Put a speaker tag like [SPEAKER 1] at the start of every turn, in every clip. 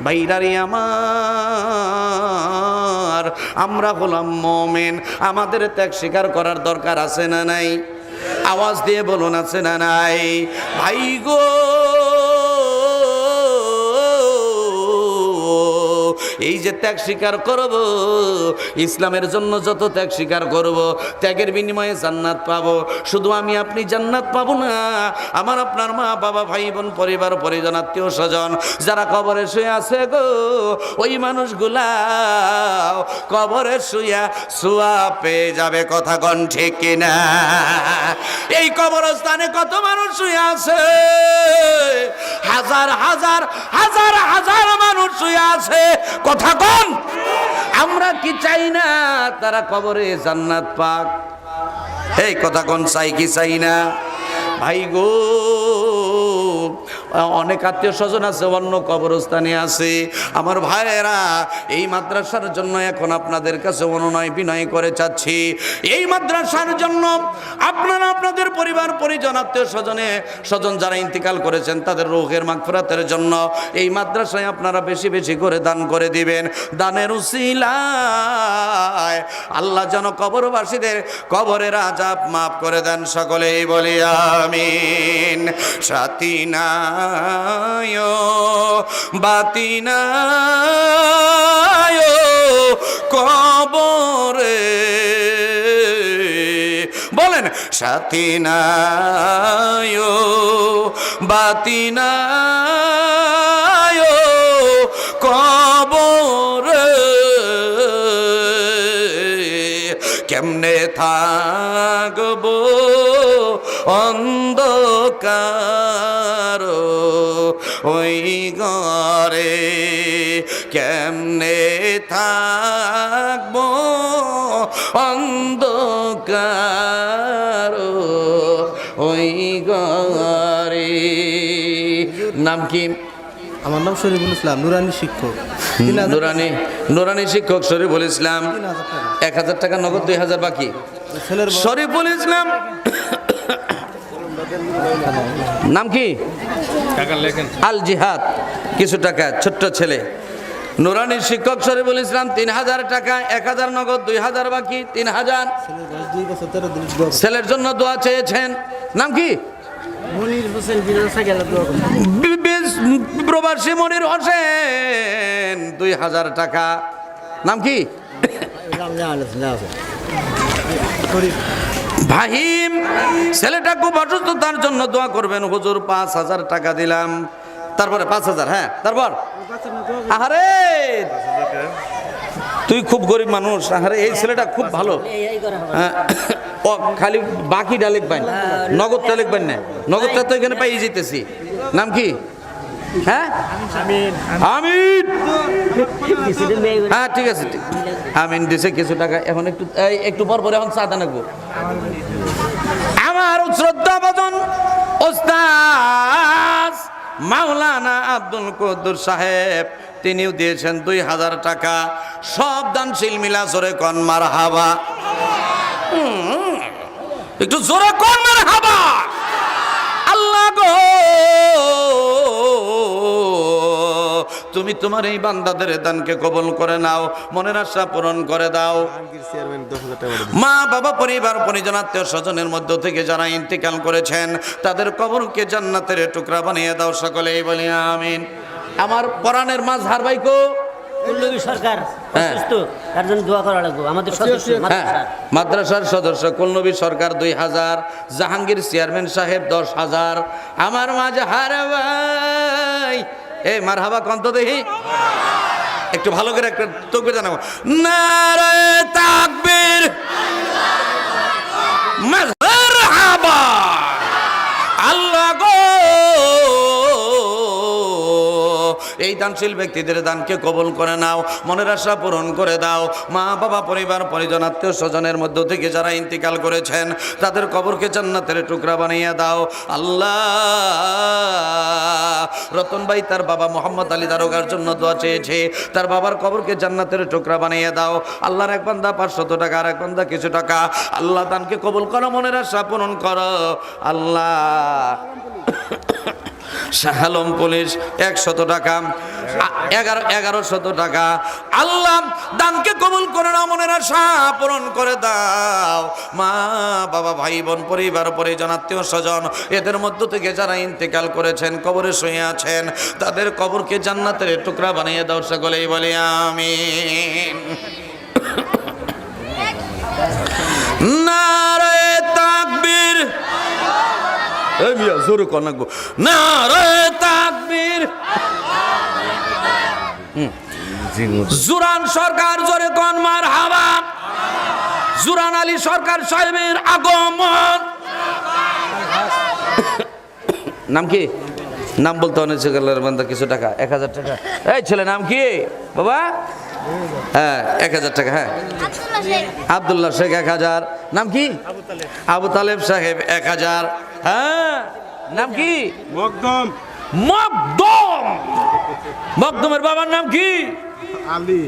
[SPEAKER 1] ভাইরারি আমার, আমরা হলাম মুমিন, আমাদের ত্যাগ স্বীকার করার দরকার আছে না নাই? আওয়াজ দিয়ে বলুন, আছে না নাই? ভাই গো, এই যে ত্যাগ স্বীকার করব, ইসলামের জন্য যত ত্যাগ স্বীকার করব, ত্যাগের বিনিময়ে জান্নাত পাবো। শুধু আমি আপনি জান্নাত পাবো না, আমার আপনার মা বাবা ভাই বোন পরিবার পরিজন আত্মীয় স্বজন যারা কবরে শুয়ে আছে গো, ওই মানুষগুলা কবরে শুয়া শুয়া পেয়ে যাবে। কথা কোন ঠিক কিনা? এই কবরস্থানে কত মানুষ শুয়ে আছে, হাজার হাজার হাজার হাজার মানুষ শুয়ে আছে। কথা কোন? আমরা কি চাই না তারা কবরে জান্নাত পাক? এই কথা কোন? চাই কি চাই না? ভাই গো, অনেক আত্মীয় স্বজন আছে অন্য কবরস্থানে আছে। আমার ভাইয়েরা, এই মাদ্রাসার জন্য এখন আপনাদের কাছে অনুনয় বিনয় করে চাচ্ছি, এই মাদ্রাসার জন্য আপনারা আপনাদের পরিবার পরিজন আত্মীয় স্বজন যারা ইন্তিকাল করেছেন তাদের রূহের মাগফিরাতের জন্য এই মাদ্রাসায় আপনারা বেশি বেশি করে দান করে দিবেন। দানের উসিলায় আল্লাহ যেন কবরবাসীদের কবরের আযাব মাফ করে দেন। সকলেই বলি আমিন। সাথী নাই বাতি নাই কবরে, বলেন সাথী নাই বাতি নাই কবরে, কেমনে থাকবো অন্ধকার ওই ঘরে, কেমনে থাকবো অন্ধকার ওই ঘরে। নাম কি?
[SPEAKER 2] আমার নাম শরীফুল ইসলাম, নুরানি শিক্ষক।
[SPEAKER 1] নুরানি শিক্ষক শরীফুল ইসলাম। 1000 টাকা নগদ, 2000 বাকি। শরীফুল ইসলাম নাম কি? আল জিহাদ, কিছু টাকা, ছোট্ট ছেলে। নুরানির শিক্ষক শরীফুল ইসলাম 3000 টাকা, 1000 নগদ, 2000 বাকি, 3000। ছেলের জন্য দোয়া চেয়েছেন। নাম কি? প্রবাসী মনির হোসেন, 2000 টাকা। নাম কি? ভাহিম, ছেলেটা খুব অসুস্থ, তার জন্য দোয়া করবেন। হুজুর 5000 টাকা দিলাম। তারপরে 5000, হ্যাঁ তারপর। আহারে তুই খুব গরিব মানুষ, আহারে এই ছেলেটা খুব ভালো। ও খালি বাকিটা লিখবেন, নগদটা লিখবেন না, নগদটা তো এখানে পাই যেতেছি। নাম কি? হ্যাঁ আমিন। হ্যাঁ ঠিক আছে, আমিন দিছে কিছু টাকা। এখন একটু পর পরে এখন চাঁদা নেবো। আমার শ্রদ্ধাভাজন ওস্তাদ মাওলানা আব্দুল কদ্দুর সাহেব, তিনিও দিয়েছেন 2000 টাকা। সব দানশীল মিলা জোরে কোন মারহাবা, একটু জোরে কোন মারহাবা। আল্লাহ গো, তুমি তোমার এই বান্দাদের দানকে কবুল করে নাও, মনের আশা পূরণ করে দাও। মা বাবা পরিবার পরিজন আত্মীয় স্বজনের মধ্য থেকে যারা ইন্তিকাল করেছেন তাদের কবরকে জান্নাতের টুকরা বানিয়ে দাও। সকলেই বলি আমিন। আমার পরাণের মাঝহার ভাইকো
[SPEAKER 3] কুল্লবী সরকার অসুস্থ, তার জন্য দোয়া করা লাগবে। আমাদের সদস্য
[SPEAKER 1] মাদ্রাসার সদস্য কুল্লবী সরকার 2000, জাহাঙ্গীর চেয়ারম্যান সাহেব 10000। আমার মাঝহার ভাই, এই মারহাবা কন্ত দেখি একটু ভালো করে একটা তাকবীর জানাবো। নারে তাকবীর, মারহাবা। আল্লাহ গো, এই দানশীল ব্যক্তিদের দানকে কবুল করে নাও, মনের আশা পূরণ করে দাও। মা বাবা পরিবার পরিজন আত্মীয় স্বজনের মধ্য থেকে যারা ইন্তিকাল করেছেন তাদের কবরকে জান্নাতের টুকরা বানিয়ে দাও। আল্লাহ, রতন ভাই তার বাবা মোহাম্মদ আলী দারোগার জন্য দোয়া চেয়েছে, তার বাবার কবরকে জান্নাতের টুকরা বানিয়ে দাও। আল্লাহর এক বান্দা 500 টাকা, আর এক বান্দা কিছু টাকা। আল্লাহ দানকে কবুল করো, মনের আশা পূরণ করো। আল্লাহ শাহ আলম পুলিশ 100 টাকা, 1100 টাকা। আল্লাহ দানকে কবুল করে নাও, মনের আশা পূরণ করে দাও। মা বাবা ভাই বোন পরিবার পরিজন আত্মীয় স্বজন এদের মধ্য থেকে যারা ইন্তেকাল করেছেন, কবরে শুয়ে আছেন, তাদের কবরকে জান্নাতের টুকরা বানিয়ে দাও, সকলেই বলি আমিন। নারে তাকবীর, এই মিয়া জোরে কর লাগবো, নারে তাকবীর। জুরান সরকার জোরে কোন মারহাবা। জুরান আলী সরকার সাহেবের আগমন। নাম কি? নাম বলতে অনেক বান্দা কিছু টাকা, 1000 টাকা। এই ছেলে নাম কি বাবা? হ্যাঁ 1000 টাকা। হ্যাঁ আব্দুল্লাহ শেখ 1000। নাম কি? আবু তালেব সাহেব 1000। হ্যাঁ নাম কি?
[SPEAKER 4] মকদম।
[SPEAKER 1] মকদম। মকদমের বাবার নাম কি?
[SPEAKER 4] আলী।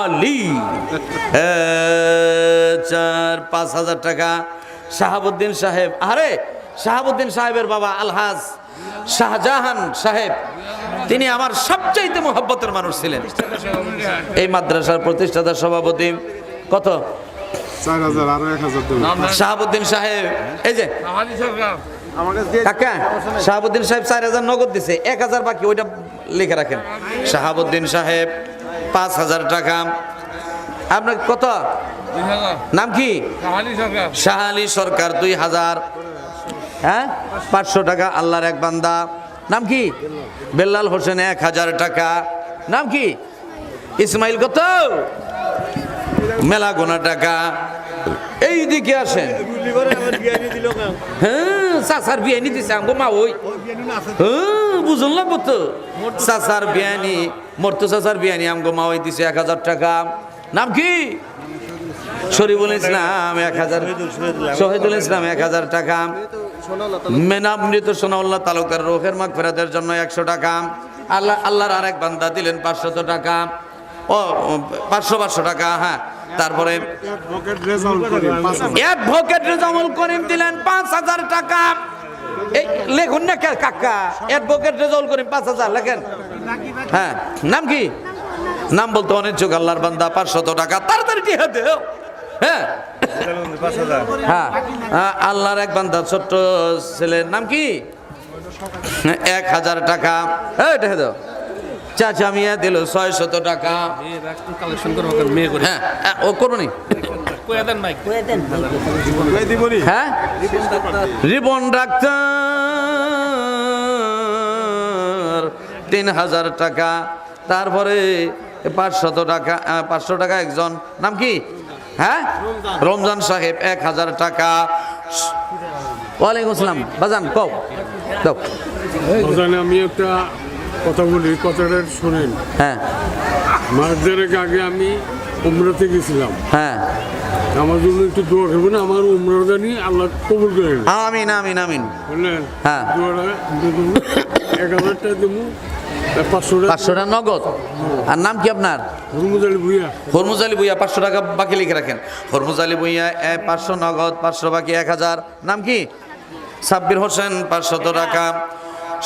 [SPEAKER 1] আলী। 4-5,000 টাকা। শাহাবুদ্দিন সাহেব, আরে শাহাবুদ্দিন সাহেবের বাবা আলহাজ শাহজাহান সাহেব, তিনি আমার সবচাইতে মোহাব্বতের মানুষ ছিলেন। এই মাদ্রাসার প্রতিষ্ঠাতা সভাপতি। কত?
[SPEAKER 4] 4000 আরো 1000 দেব।
[SPEAKER 1] শাহাবুদ্দিন সাহেব, এই যে কাকা শাহাবুদ্দিন সাহেব 4000 নগদ দিছে, 1000 বাকি, ওইটা লিখে রাখেন। শাহাবুদ্দিন সাহেব 5000 টাকা। আপনার কত? নাম কি? শাহ আলী সরকার 2000। হ্যাঁ 500 টাকা। আল্লাহর এক বান্দা। নাম কি? বেল্লাল হোসেন 1000 টাকা। নাম কি? ইসমাইল। কত? মেলা গোনা টাকা। এই দিকে আসেন। হ্যাঁ চাচার বিয়ানি দিছে আমগো মা, ওই হ্যাঁ বুঝুন লাগবো তো। চাচার বিয়ানি, মর্তু চাচার বিয়ানি আমগো মা ওই দিছে 1000 টাকা। নাম কি? শরীফুল ইসলাম 1000। শহীদুল ইসলাম 1000 টাকা। মেনামৃত সোনাউল্লাহ তালুকদার রোহের মাগফিরাতের জন্য 100 টাকা। আল্লাহর আরেক বান্দা দিলেন 500 টাকা। ও 500 টাকা। হ্যাঁ তারপরে অ্যাডভোকেট রেজাউল করিম দিলেন 5000 টাকা। এই লেখুন না কাকা, অ্যাডভোকেট রেজাউল করিম 5000 লেখেন। হ্যাঁ নাম কি? নাম বলতে অনেক চোখ। আল্লাহর বান্দা 500 টাকা। তাড়াতাড়ি টিহা দেও। হ্যাঁ হ্যাঁ আল্লাহর এক বান্দা ছোট্ট ছেলের নাম কি? 1000 টাকা। হ্যাঁ টিহা দেও। চাচা মিয়া দিল 600 টাকা। হ্যাঁ ও করুনি। হ্যাঁ রিবন ডাক্তার 3000 টাকা। তারপরে 500 টাকা। 500 টাকা একজন। নাম কি? হ্যাঁ রমজান সাহেব 1000 টাকা। ওয়ালাইকুম আসসালাম বাজান কও দাও।
[SPEAKER 4] আমি একটা কথা বলি, কথাটা শুনেন।
[SPEAKER 1] হ্যাঁ
[SPEAKER 4] মাস দেড়েক আগে আমি উমরাতে গেছিলাম।
[SPEAKER 1] হ্যাঁ
[SPEAKER 4] আমার জন্য একটু দোয়া করবেন, আমার উমরা জানি আল্লাহ কবুল করেন।
[SPEAKER 1] আমিন আমিন আমিন।
[SPEAKER 4] বুঝলেন?
[SPEAKER 1] হ্যাঁ।
[SPEAKER 4] দোয়াটা 1000 টাকা দেবো, 500
[SPEAKER 1] টাকা নগদ। আর নাম কি আপনার?
[SPEAKER 4] হরমুজ আলী ভুইয়া।
[SPEAKER 1] হরমুজ আলী ভুইয়া 500 টাকা বাকি লিখে রাখেন। হরমুজ আলী ভুইয়া 500 নগদ, 500 বাকি 1000। নাম কি? সাব্বির হোসেন 500 টাকা।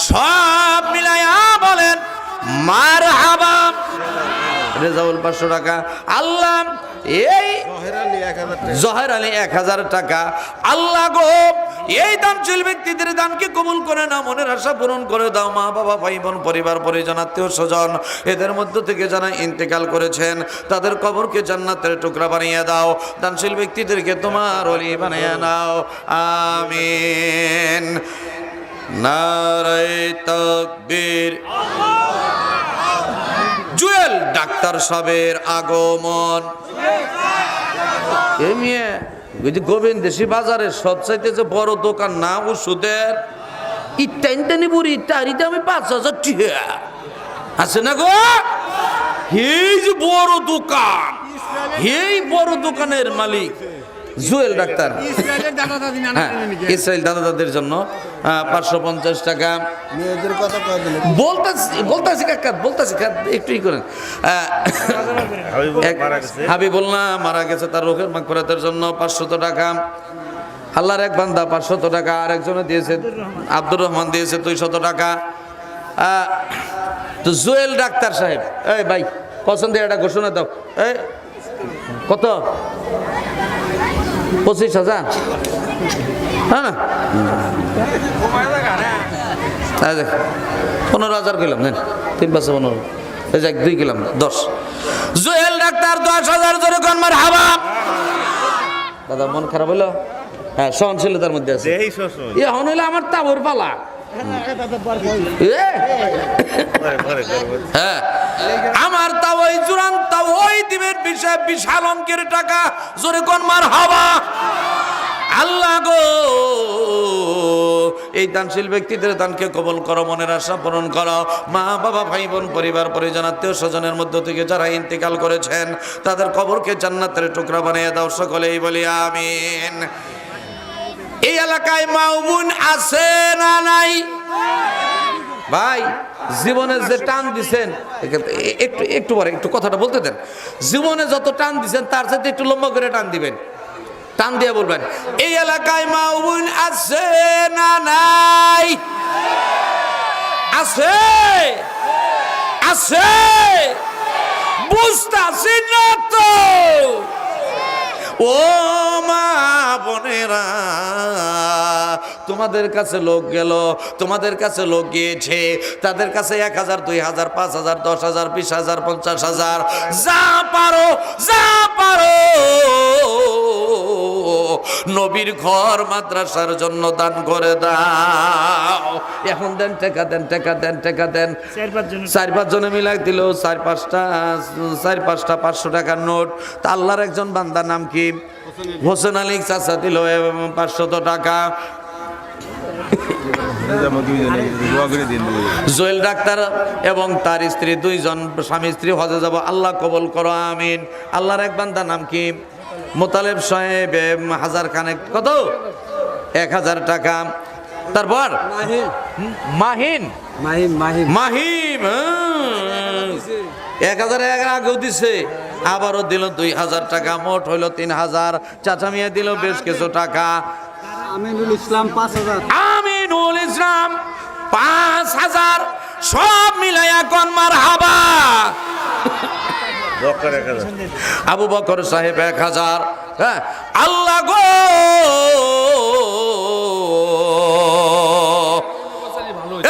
[SPEAKER 1] সব মিলাইয়া বলেন মারহাবা। রেজাউল 500 টাকা। আল্লাহ এই জহের আলী 1000 টাকা। আল্লাহ গো এই দানশীল ব্যক্তিদের দানকে কবুল করে না, মনের আশা পূরণ করে দাও। মা বাবা ভাই বোন পরিবার পরিজন আত্মীয় স্বজন এদের মধ্য থেকে যারা ইন্তেকাল করেছেন তাদের কবরকে জান্নাতের টুকরা বানিয়ে দাও। দানশীল ব্যক্তিদেরকে তোমার ওলি বানিয়ে নাও। আমিন। নারে তাকবীর। জুয়েল ডাক্তার সাহেবের আগমন। এই মেয়ে ওই যে গোবিন্দেশী বাজারের সবচাইতে যে বড় দোকান না ওষুধের, ইটাইনটানি বুড়ি ইটারিতে আমি 5000 টাকা আছে না গো। এই যে বড় দোকান, এই বড় দোকানের মালিক জুয়েল ডাক্তার। হ্যাঁ ইসরায়েল দাদা দাদের জন্য 550 টাকা। বলতেছি কাকা, বলতেছি একটু ই করেন। হাবিবুল্লাহ মারা গেছে, তার রোগের মাগফিরাতের জন্য 500 টাকা। আল্লাহর এক বান্দা 500 টাকা। আর একজনে দিয়েছে, আব্দুর রহমান দিয়েছে 200 টাকা। তো জুয়েল ডাক্তার সাহেব, এই ভাই পছন্দের একটা ঘোষণা দাও। এই কত? 25,000, হ্যাঁ না? 15,000 গেলাম, 3 5 15, এই যাক 2 গেলাম 10। জুয়েল ডাক্তার 10,000 জোরে কোন মারহাবা। দাদা মন খারাপ হলো? হ্যাঁ, সহনশীলতার মধ্যে আছে। এখন হইলে আমার তাবর পালা। হ্যাঁ, আমার তাও ওই চূড়ান্ত ওই দিবের বিষয় বিশাল অঙ্কের টাকা, জোরে কোন মারহাবা। আল্লাহ গো, এই দানশীল ব্যক্তিদের দানকে কবুল করো, মনের আশা পূরণ করো। মা বাবা ভাই বোন পরিবার পরিজন আত্মীয় স্বজনের মধ্য থেকে যারা ইন্তেকাল করেছেন তাদের কবরকে জান্নাতের টুকরা বানিয়ে দাও, সকলেই বলি আমিন। এই এলাকায় মা বোন আছে না নাই? ভাই জীবনে যে টান দিছেন, একটু পরে একটু কথাটা বলতে দেন। জীবনে যত টান দিছেন তার সাথে একটু লম্বা করে টান দিবেন, টান দিয়ে বলবেন এই এলাকায় মা বোন আছে না নাই? আছে, আছে, বুঝতাছি না তো। ও মা বোনেরা, তোমাদের কাছে লোক গেল, তোমাদের কাছে লোক গিয়েছে, তাদের কাছে 1,000 2,000 5,000 10,000 20,000 50,000 যা পারো যা পারো নবীর ঘর মাদ্রাসার জন্য দান করে দাও। এখন দেন টাকা, দেন টাকা, দেন টাকা, দেন। 4-5 জনে মিলাই দিল 4-5টা 500 টাকার নোট। তা আল্লাহর একজন বান্দার নাম কি? হোসেন আলী চাচা দিল 500 টাকা। জুয়েল ডাক্তার এবং তার স্ত্রী, 2 জন স্বামী স্ত্রী হজে যাব, আল্লাহ কবুল করো আমিন। আল্লাহর এক বান্দার নাম কি? মোতালেব সাহেব 1000 খানেক, কত? 1000 টাকা। তারপর মাহিন, মাহিম 1000 আগেও দিছে, আবারও দিল 2,000 টাকা, মোট হইল 3,000। চাচা মিয়া দিল বেশ কিছু টাকা।
[SPEAKER 2] আমিনুল ইসলাম 5,000,
[SPEAKER 1] আমিনুল ইসলাম 5,000, সব মিলাইয়া কোন মারহাবা। আবু বকর সাহেব 1,000। হ্যাঁ, আল্লাহ গো,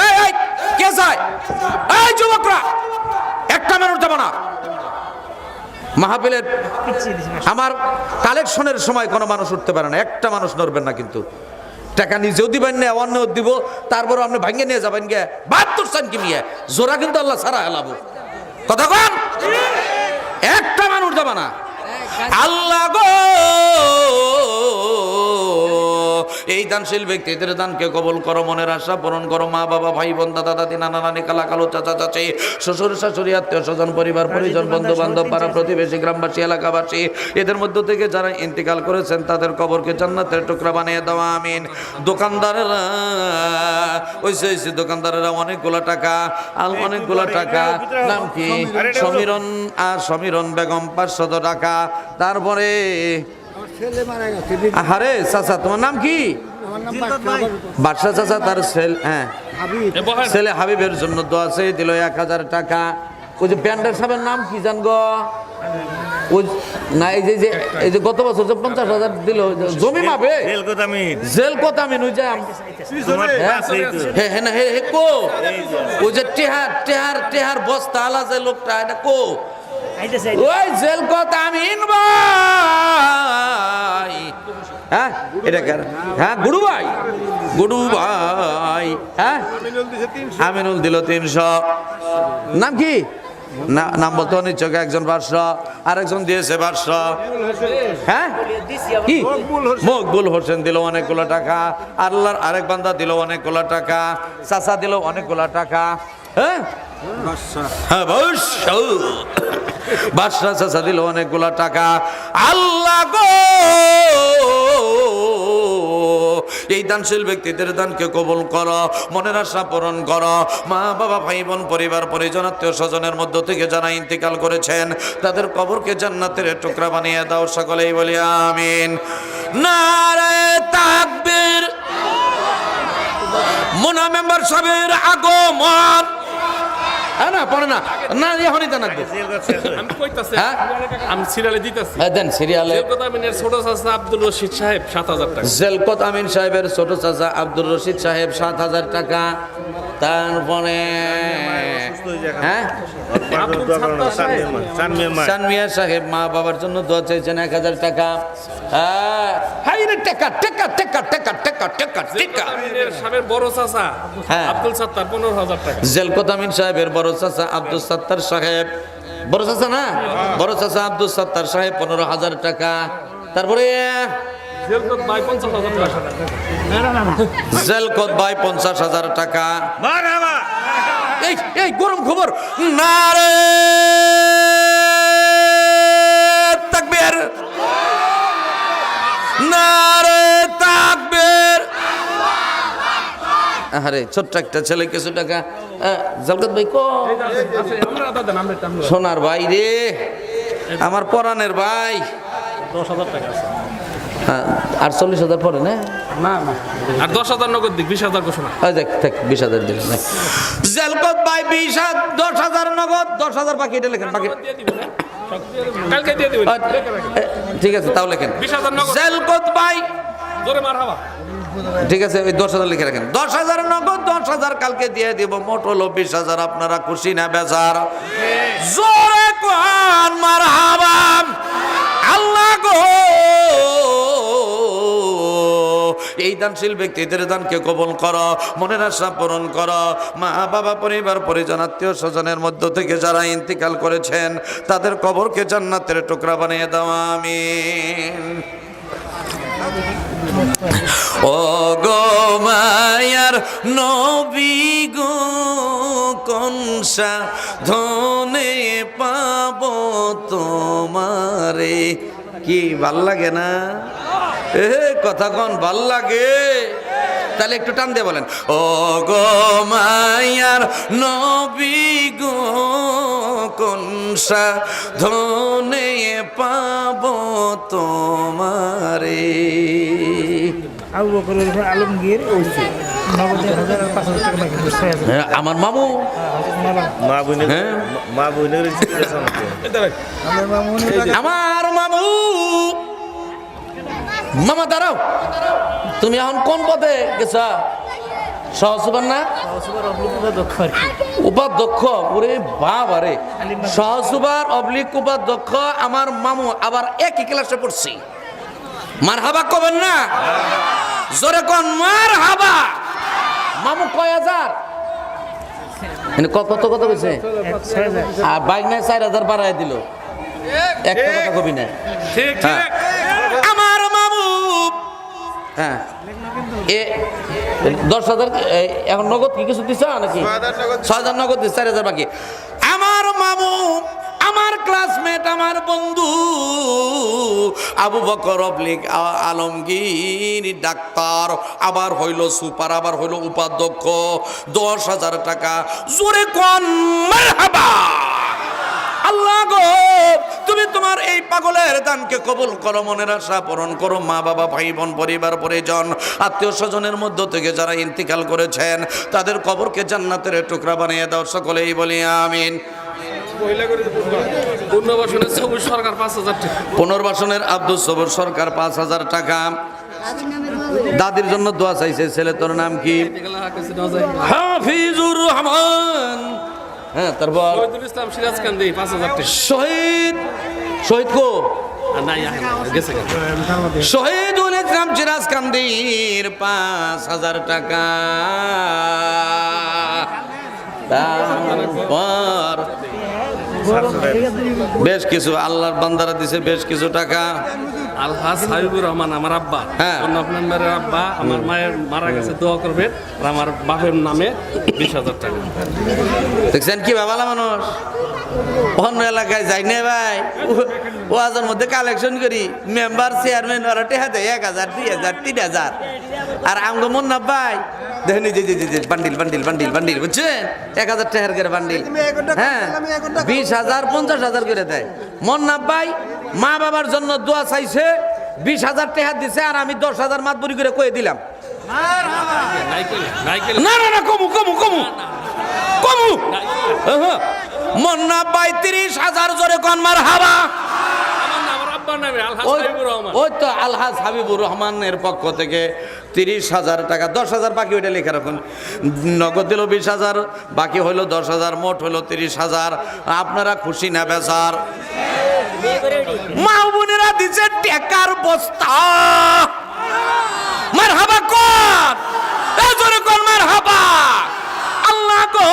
[SPEAKER 1] এই কে যায়? এই যুবকরা, একটা মানুষ দেব না মাহফিলের। আমার কালেকশনের সময় কোনো মানুষ উঠতে পারে না, একটা মানুষ নড়বেন না কিন্তু। টাকা নিজেও দিবেন না, অন্য দিব, তারপর আপনি ভাঙ্গে নিয়ে যাবেন গে 72 কি নিয়ে জোরা, কিন্তু আল্লাহ সারা হেলাবো। কথা কন, একটা মানুষ দেব না। আল্লাহ গো, এই দানশীল ব্যক্তিদের দানকে কবুল করো, মনের আশা পূরণ করো। মা বাবা ভাই বোন দাদা দাদি নানা নানি কালা কালো চাচা চাচি শ্বশুর শাশুড়ি আত্মীয় স্বজন পরিবার পরিজন বন্ধু বান্ধব পাড়া প্রতিবেশী গ্রামবাসী এলাকাবাসী এদের মধ্য থেকে যারা ইন্তেকাল করেছেন তাদের কবরকে জান্নাতের টুকরা বানিয়ে দেওয়া আমিন। দোকানদারেরা ওইসে দোকানদারেরা অনেকগুলো টাকা, অনেকগুলো টাকা। নাম কি? সমীরন আর সমীরন বেগম 500 টাকা। তারপরে আরে চাচা, তোমার নাম কি? বাদশা চাচা, তার ছেলে হাবিবের জন্য দোয়া চেয়ে দিল 1,000 টাকা। ওই যে ব্যান্ডার সাহেবের নাম কি জান গো? ওই না, এই যে গত বছর যে 50,000 দিল জমি মাপে, জেল কথা আমি নই যাই। ওই যে টেহার বস্তা আলা যে লোকটা, এটা কো? ওই জেল কথা আমি ভাই। হ্যাঁ, এটা কেন? হ্যাঁ, গুডু ভাই, গুডু ভাই। হ্যাঁ, আমিনুল দিল 300। নাম কি? নাম বলতে নিচ্ছক। একজন 500, আরেকজন দিয়েছে 500। হ্যাঁ, কি? মকবুল হোসেন দিল অনেকগুলো টাকা। আল্লাহর আরেক বান্দা দিল অনেকগুলো টাকা। চাচা দিল অনেকগুলো টাকা। হ্যাঁ, বাদশা চাচা দিল অনেকগুলো টাকা। আল্লাহ গো, এই দানশীল ব্যক্তিদের দানকে কবুল করো, মনের আশা পূরণ করো। মা বাবা ভাই বোন পরিবার পরিজন আত্মীয় স্বজনের মধ্য থেকে যারা ইন্তেকাল করেছেন তাদের কবরকে জান্নাতের টুকরা বানিয়ে দাও, সকলেই বলি আমিন। নারে তাকবীর। মুনা মেম্বার সাহেবের আগমন। না পরে না না এখনই তো নাকবো
[SPEAKER 5] আমি কইতাছি
[SPEAKER 1] হ্যাঁ?
[SPEAKER 5] আমি সিরিয়ালে দিতেছি
[SPEAKER 1] দেন সিরিয়ালে
[SPEAKER 5] জেলকোতামিনের ছোট চাচা আব্দুল রশিদ সাহেব 7,000 টাকা
[SPEAKER 1] জেলকত আমিন সাহেবের ছোট চাচা আব্দুর রশিদ সাহেব 7,000 টাকা। তারপরে হ্যাঁ চানমিয়া সাহেব মা বাবার জন্য দোয়া চাইছেন 1,000 টাকা। হাই রে টাকা টাকা টাকা টাকা টাকা টাকা টাকা।
[SPEAKER 5] জেলকোতামিনের সাহেবের বড় চাচা
[SPEAKER 1] হ্যাঁ।
[SPEAKER 5] আব্দুল সাত্তার 15,000 টাকা
[SPEAKER 1] জেলকত আমিন সাহেবের বড় চাচা আব্দুল সাত্তার সাহেব, বড় চাচা না, বড় চাচা আব্দুল সাত্তার সাহেব 15,000 টাকা। তারপরে
[SPEAKER 5] জেলকোত ভাই 50,000 টাকা
[SPEAKER 1] জেলকত ভাই 50,000 টাকা। এই এই গরম খবর নারে তাকবীর নারে তাকবীর। আরে ছোট্ট একটা ছেলে কিছু টাকা। জলকত ভাই কো
[SPEAKER 5] আমরা দাদা নাম রেট আমরা
[SPEAKER 1] সোনার ভাই রে, আমার পরাণের ভাই।
[SPEAKER 5] 10,000 টাকা আছে
[SPEAKER 1] আর 40,000 পরে না
[SPEAKER 5] আর 10,000 নগদ দিক 20,000 ঘোষণা
[SPEAKER 1] দেখ 20,000 দিলেন। জেলকত ভাই 10,000 নগদ, 10,000 বাকি। এটা লেখেন বাকি।
[SPEAKER 5] দিয়ে দিবেন কালকে দিয়ে দিবেন
[SPEAKER 1] ঠিক আছে তাও লেখেন
[SPEAKER 5] 20,000 নগদ
[SPEAKER 1] জেলকত ভাই।
[SPEAKER 5] জোরে মারহাবা
[SPEAKER 1] ঠিক আছে ওই 10,000 লিখে রাখেন। 10,000 নগদ, 10,000 কালকে দিয়ে দিব। মোট হলো 20,000। আপনারা খুশি না বেজার? জোরে কোন মারহাবা। আল্লাহ গো এই দানশীল ব্যক্তিদের দানকে কবুল করো, মনের আশা পূরণ করো। মা বাবা পরিবার পরিজন আত্মীয় স্বজনের মধ্য থেকে যারা ইন্তিকাল করেছেন তাদের কবরকে জান্নাতের টুকরা বানিয়ে দাও আমিন। ও গো মায়ার নবী গো কোন সাধনে পাবো তোমারে। কি ভাল লাগে না? কথা কোন ভাল লাগে? তাহলে একটু টান দিয়ে বলেন, ও গো মায়ার নবী গো কোন সাধনে পাবো তোমারে।
[SPEAKER 2] আবু বকরের আলমগীর
[SPEAKER 1] আমার মামু হ্যাঁ? আমার মামু। মামা দাঁড়াও, তুমি এখন কোন পথে গেছা? সহসুবার না উপাধ্যক্ষ? ওরে বাবা রে, সহসুবার অবলিক উপাধ্যক্ষ আমার মামু। আবার একই ক্লাসে পড়ছি। মার হাবা কবেন না? জোরে কোন মার হাবা। মামু কয় হাজার? কত কত কইছে? আর বাইক নাই 4,000 বাড়াই দিল। একটা কথা কবি না।
[SPEAKER 5] ঠিক
[SPEAKER 1] হ্যাঁ। আমার মামু হ্যাঁ 10,000 এখন নগদ কি কিছু দিছ নাকি? 6,000 নগদ দিস, 4,000 বাকি। আমার মামু আমার ক্লাসমেট আমার বন্ধু আবু বকর অবলিক আলমগীর ডাক্তার, আবার হইল সুপার, আবার হইল উপাধ্যক্ষ। 10,000 টাকা। জোরে কোন মারহাবা। আল্লাহ গো তুমি তোমার এই পাগলের দানকে কবুল করো, মনের আশা পূরণ করো। মা বাবা ভাই বোন পরিবার পরিজন আত্মীয় স্বজনের মধ্য থেকে যারা ইন্তিকাল করেছেন তাদের কবরকে জান্নাতের টুকরা বানিয়ে দাও। সকলেই বলি আমিন।
[SPEAKER 5] পুনর্বাসনের সবুজ সরকার 5,000 টাকা
[SPEAKER 1] পুনর্বাসনের আব্দুল সবুর সরকার 5,000 টাকা। দাদির জন্য দোয়া চাইছে। ছেলে তোর নাম কি? হাফিজুর রহমান। হ্যাঁ তারপর
[SPEAKER 5] শহীদুল ইসলাম সিরাজকান্দি 5,000 টাকা
[SPEAKER 1] শহীদ। শহীদ কো?
[SPEAKER 5] নাই গেছে
[SPEAKER 1] শহীদুল ইসলাম সিরাজকান্দির 5,000 টাকা। তারপর বেশ কিছু আল্লাহর বান্দারা দিছে বেশ কিছু টাকা।
[SPEAKER 5] আলহাজ হাবিবুর রহমান আমার আব্বা,
[SPEAKER 1] হ্যাঁ।
[SPEAKER 5] মেম্বারের আব্বা, আমার মায়ের মারা গেছে, দোয়া করবেন। আর আমার বাপের নামে 20,000 টাকা।
[SPEAKER 1] দেখছেন কি বাবালা মানুষ? অন্য এলাকায় যাই না ভাই, ওয়াজের মধ্যে কালেকশন করি। মেম্বার চেয়ারম্যান ওরা টেহা দেয় 1,000 2,000 3,000। আর আমগো মন না ভাই দেখেন যে বান্ডিল বান্ডিল বান্ডিল বান্ডিল বুঝছেন? 1,000 টাকার করে বান্ডিল। হ্যাঁ 20,000 50,000 করে দেয়। মন না ভাই মা বাবার জন্য দোয়া চাইছে, 20,000 টাকা দিছে। আর আমি 10,000 মাতবরি করে কয়ে দিলাম। না না না কমু কমু কমু কমু মন্না ৩৫,০০০ জোরে কোন মার হাবা।
[SPEAKER 5] আমার নাম আমার আব্বার নামে আলহাজ
[SPEAKER 1] ওই
[SPEAKER 5] হাবিবুর রহমান।
[SPEAKER 1] ওই তো আলহাজ হাবিবুর রহমানের পক্ষ থেকে ৩০,০০০ টাকা, ১০,০০০ বাকি, ওইটা লেখা রাখুন। নগদ দিল ২০,০০০, বাকি হইল ১০,০০০, মোট হইল ৩০,০০০। আপনারা খুশি না বেজার? মা বোনেরা দিছে টাকার বস্তা। মার হাবা কর, এ জোরে কর মার হাবা। আল্লাহ গো,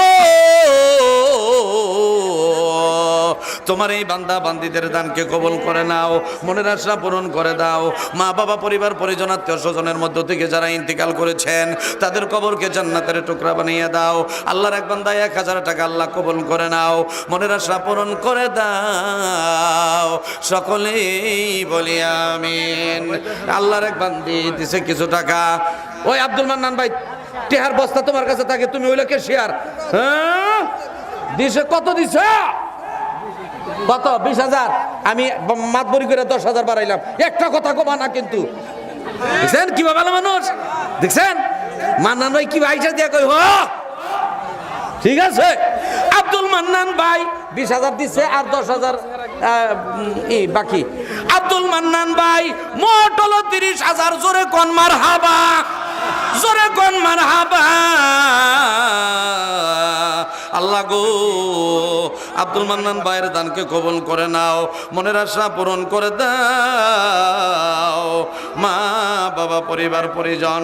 [SPEAKER 1] তোমার এই বান্দা বান্দিদের দানকে কবুল করে নাও, মনের আশা পূরণ করে দাও। মা বাবা, পরিবার পরিজন, আত্মীয় স্বজনের মধ্য থেকে যারা ইন্তিকাল করেছেন তাদের কবরকে জান্নাতের টুকরা বানিয়ে দাও। আল্লাহর এক বান্দা ১,০০০ টাকা আল্লাহ কবুল করে নাও, মনের আশা পূরণ করে দাও। সকলেই বলি আমিন। আল্লাহর এক বান্দি দিছে কিছু টাকা। ওই আব্দুল মান্নান ভাই, টেহার বস্তা তোমার কাছে থাকে, তুমি ওইলে কে শেয়ার? হ্যাঁ দিছে, কত দিছে? কত? ২০,০০০। আমি মাতবরি করে ১০,০০০ বাড়াইলাম, একটা কথা কবা না কিন্তু। দেখছেন কি ভালো মানুষ? দেখছেন মান্নান ভাই কি ভাইসা দিয়ে কই হো, ঠিক আছে। আব্দুল মান্নান ভাই ২০,০০০ দিচ্ছে আর ১০,০০০ বাকি। আব্দুল মান্নান ভাই মোট হলো ৩০,০০০। জোরে কোন মার হাবা, জোরে কোন মার হাবা। আল্লাহ গো, আব্দুল মান্নান ভাইয়ের দানকে কবুল করে নাও, মনের আশা পূরণ করে দাও। মা বাবা, পরিবার পরিজন,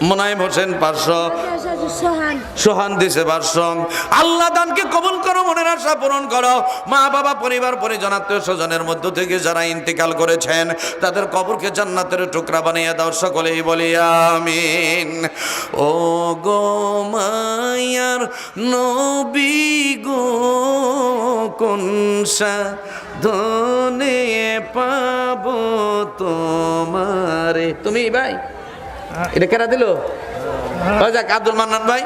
[SPEAKER 1] মোনায়েম হোসেন ৫০০, সোহান দিছে ৫০০। আল্লাহ দানকে কবুল করো, মনের আশা পূরণ করো। মা বাবা, পরিবার পরিজন, আত্মীয় স্বজনের মধ্য থেকে যারা ইন্তিকাল করেছেন তাদের কবরকে জান্নাতের টুকরা বানিয়ে দাও। সকলেই বলি আমিন। ও গো মায়ার নবী গো, কোন সাধনে পাবো তোমারে। তুমি ভাই এটা কেনা দিল? যাক, আব্দুল মান্নান ভাই